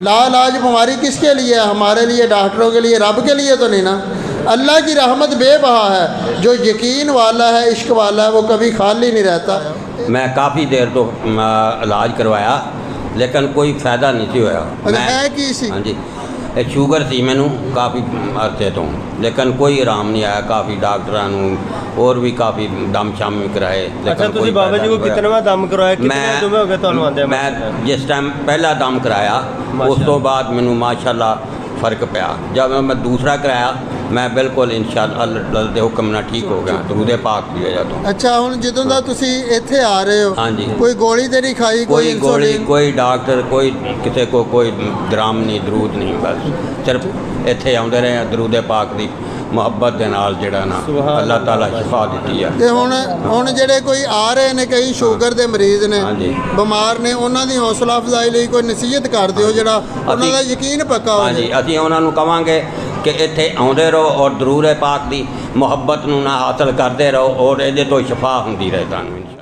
लाइलाज बीमारी किसके लिए है? हमारे लिए, डॉक्टरों के लिए, रब के लिए तो नहीं ना। अल्लाह की रहमत बेबहा है। जो यकीन वाला है, इश्क वाला है, वो कभी खाली नहीं रहता। मैं काफ़ी देर तो इलाज करवाया लेकिन कोई फायदा नहीं सी होया। है की सी? हाँ जी, एक शूगर सी मैनू काफ़ी अरसे तो, लेकिन कोई आराम नहीं आया। काफ़ी डॉक्टरों और भी काफ़ी दम शम भी कराए। अच्छा, तुसी बाबा जी को कितनवा दम करवाया? कितने दिन हो गए तुहानू आंदे? मैं जिस टाइम पहला दम कराया उस तो बाद मैनू माशाल्लाह फ़र्क पिया। जब मैं दूसरा कराया मैं बिल्कुल इंशाअल्लाह दे हुक्म नाल ठीक हो गया। दरूद पाक की वजह तो। अच्छा, हुण जदों दा तुसी इत्थे आ रहे हो, हाँ जी, कोई गोली ते नहीं खाई? कोई गोली, इंसुलिन? कोई डॉक्टर, कोई किसी को कोई दराम नहीं, दरूद नहीं, बस सिर्फ इत्थे आउंदे रहे। दरूद पाक दी मुहब्बत दे नाल जिहड़ा ना अल्लाह ताला शिफा दित्ती है। ते हुण जिहड़े कोई आ रहे ने, कई शुगर दे मरीज़ ने, हाँ जी, बीमार ने, उन्हां दी हौसला अफजाई लई कोई नसीहत कर दिओ जिहड़ा उन्हां दा यकीन पक्का हो हाँ जी, जाए। असीं उन्हां नूं कवांगे कि इत्थे आउंदे रहो और दरूद पाक दी मुहब्बत नूं ना हासिल करदे रहो और इहदे तो शिफा हुंदी रहे तुहानूं।